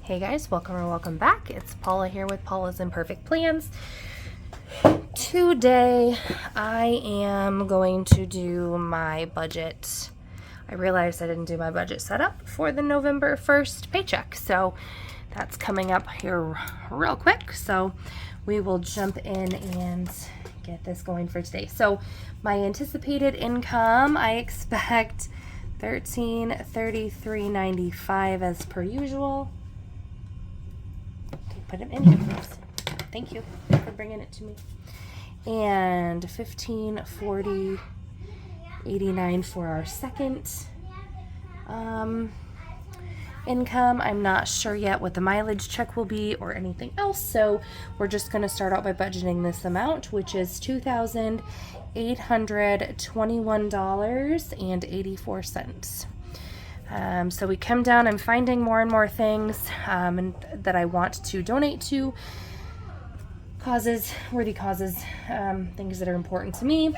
Hey guys, welcome or welcome back. It's Paula here with Paula's Imperfect Plans. Today I am going to do my budget. I realized I didn't do my budget setup for the November 1st paycheck, so that's coming up here real quick. So we will jump in and get this going for today. So my anticipated income, I expect $1333.95 as per usual. Put them in here, please. Thank you for bringing it to me. And $1540.89 for our second income. I'm not sure yet what the mileage check will be or anything else, so we're just going to start out by budgeting this amount, which is $2,821.84. So we come down, I'm finding more and more things and that I want to donate to, worthy causes, things that are important to me.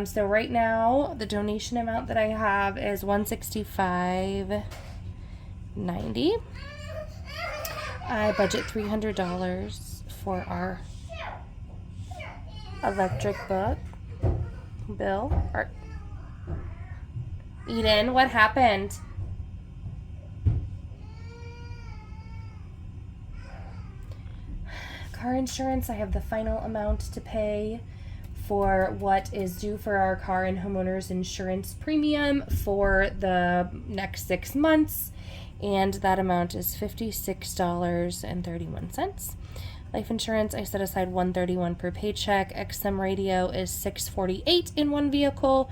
So right now, the donation amount that I have is $165.90. I budget $300 for our electric bill. Eden, what happened? Car insurance, I have the final amount to pay for what is due for our car and homeowners insurance premium for the next 6 months, and that amount is $56.31. Life insurance, I set aside $131 per paycheck. XM radio is $648 in one vehicle.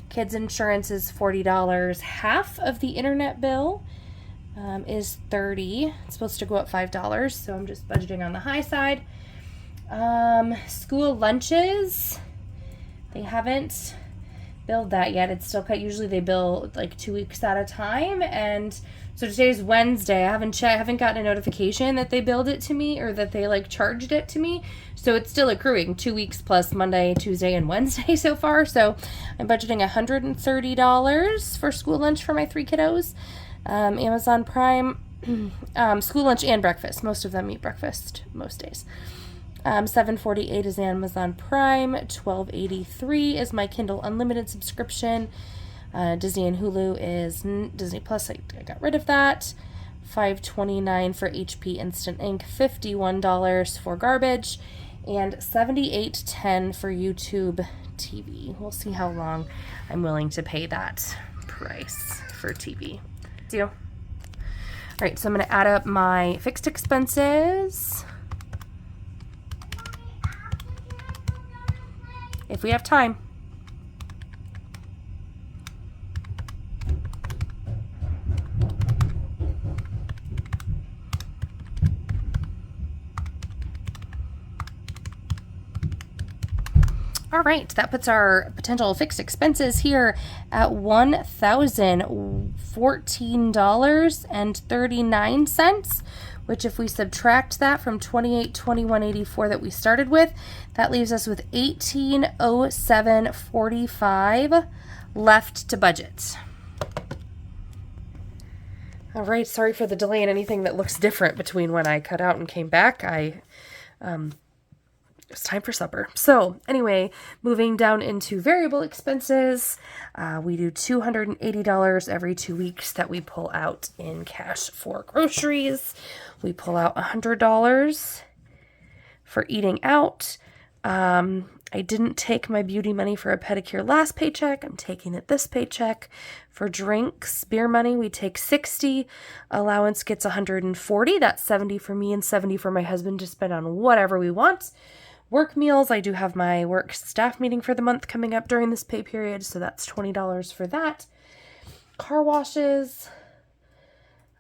Kids insurance is $40. Half of the internet bill is $30. It's supposed to go up $5, so I'm just budgeting on the high side. School lunches, they haven't billed that yet. It's still cut. Usually they bill like 2 weeks at a time, and so today's Wednesday. I haven't gotten a notification that they billed it to me or that they charged it to me. So it's still accruing 2 weeks plus Monday, Tuesday, and Wednesday so far. So I'm budgeting $130 for school lunch for my 3 kiddos. Amazon Prime, school lunch and breakfast. Most of them eat breakfast most days. $748 is Amazon Prime. $12.83 is my Kindle Unlimited subscription. Disney and Hulu is Disney Plus. I got rid of that. $5.29 for HP Instant Ink. $51 for garbage, and $78.10 for YouTube TV. We'll see how long I'm willing to pay that price for TV. Deal. All right, so I'm going to add up my fixed expenses. If we have time. All right, that puts our potential fixed expenses here at $1,014.39, which if we subtract that from $2821.84 that we started with, that leaves us with $1807.45 left to budget. All right, sorry for the delay in anything that looks different between when I cut out and came back. It's time for supper. So anyway, moving down into variable expenses, we do $280 every 2 weeks that we pull out in cash for groceries. We pull out $100 for eating out. I didn't take my beauty money for a pedicure last paycheck. I'm taking it this paycheck. For drinks, beer money, we take $60. Allowance gets $140. That's $70 for me and $70 for my husband to spend on whatever we want. Work meals, I do have my work staff meeting for the month coming up during this pay period, so that's $20 for that. Car washes,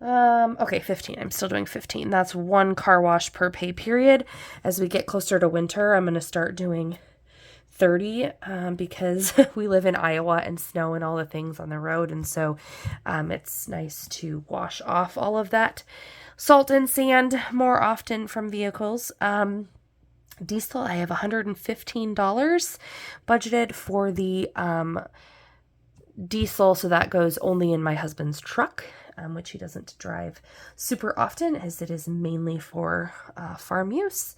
okay, 15. I'm still doing 15. That's 1 car wash per pay period. As we get closer to winter, I'm going to start doing 30 because we live in Iowa and snow and all the things on the road, and so it's nice to wash off all of that salt and sand more often from vehicles. Diesel, I have $115 budgeted for the diesel, so that goes only in my husband's truck. which he doesn't drive super often as it is mainly for farm use.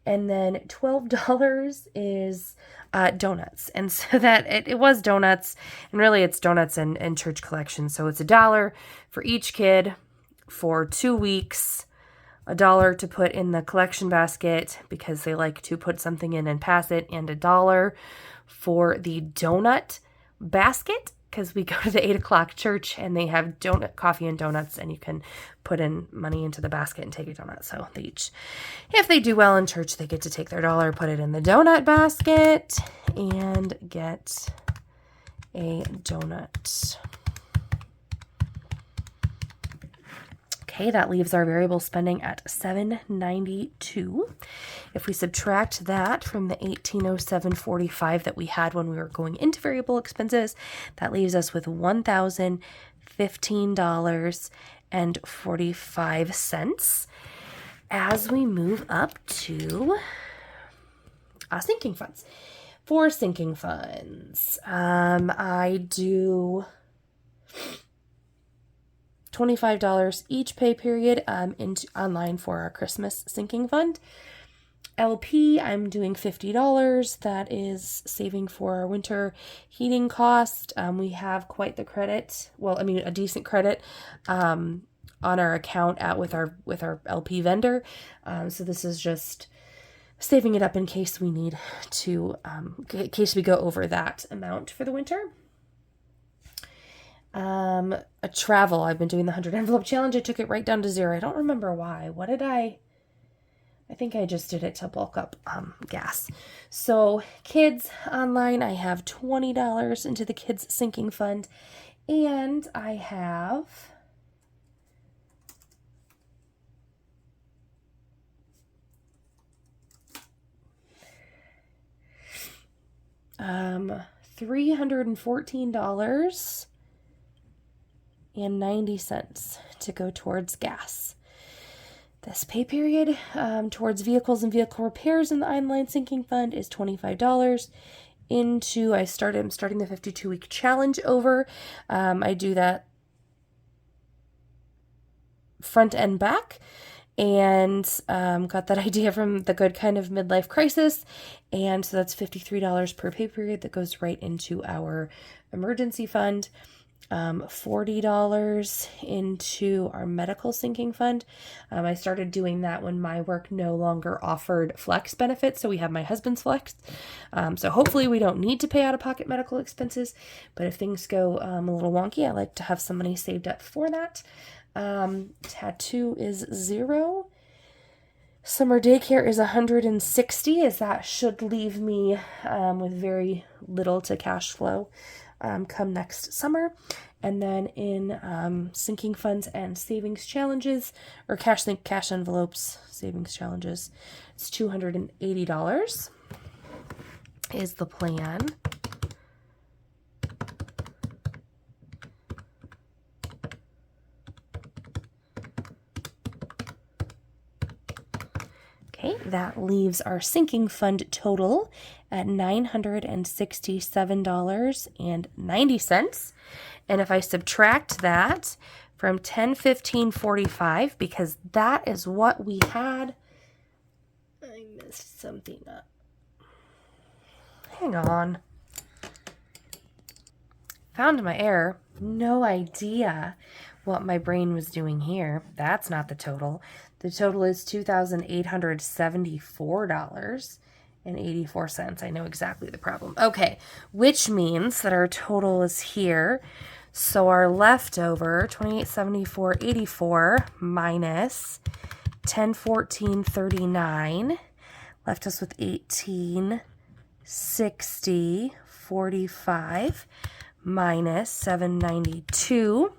And then $12 is donuts. And so that it was donuts, and really it's donuts and church collection. So it's $1 for each kid for 2 weeks, $1 to put in the collection basket because they like to put something in and pass it, and $1 for the donut basket because we go to the 8 o'clock church and they have donut, coffee and donuts, and you can put in money into the basket and take a donut. So they each, if they do well in church, they get to take their $1, put it in the donut basket, and get a donut. Okay, that leaves our variable spending at $792. If we subtract that from the $1,807.45 that we had when we were going into variable expenses, that leaves us with $1,015.45 as we move up to sinking funds. For sinking funds, I do $25 each pay period into online for our Christmas sinking fund. LP, I'm doing $50. That is saving for our winter heating cost. We have quite the credit. Well, I mean, a decent credit on our account with our LP vendor. So this is just saving it up in case we need to, in case we go over that amount for the winter. A travel, I've been doing the 100 envelope challenge. I took it right down to 0. I don't remember why. What did I think I just did it to bulk up gas. So kids online, I have $20 into the kids sinking fund, and I have $314.90 to go towards gas. This pay period towards vehicles and vehicle repairs in the online sinking fund is $25. I'm starting the 52-week challenge over. I do that front and back, and got that idea from the Good Kind of Midlife Crisis, and so that's $53 per pay period that goes right into our emergency fund. $40 into our medical sinking fund. I started doing that when my work no longer offered flex benefits, so we have my husband's flex. So hopefully we don't need to pay out-of-pocket medical expenses, but if things go a little wonky, I like to have some money saved up for that. Tattoo is 0. Summer daycare is $160, as that should leave me with very little to cash flow come next summer. And then in sinking funds and savings challenges, or cash envelopes savings challenges, it's $280 is the plan. Okay, that leaves our sinking fund total at $967.90. And if I subtract that from $1015.45, because that is what we had, I messed something up. Hang on. Found my error. No idea what my brain was doing here. That's not the total. The total is $2,874.84. I know exactly the problem. Okay, which means that our total is here. So our leftover, $2,874.84 minus $1014.39, left us with $1860.45 minus $792,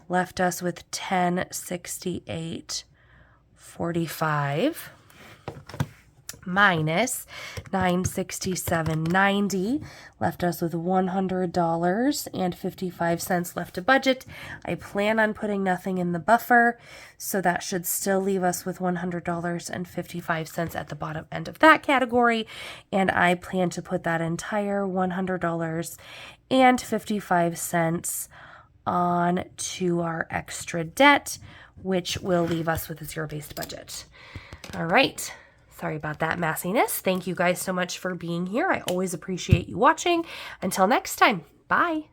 left us with $1068.45 minus $967.90, left us with $100.55 left to budget. I plan on putting nothing in the buffer, so that should still leave us with $100.55 at the bottom end of that category, and I plan to put that entire $100.55 on to our extra debt, which will leave us with a zero-based budget. All right. Sorry about that messiness. Thank you guys so much for being here. I always appreciate you watching. Until next time, bye.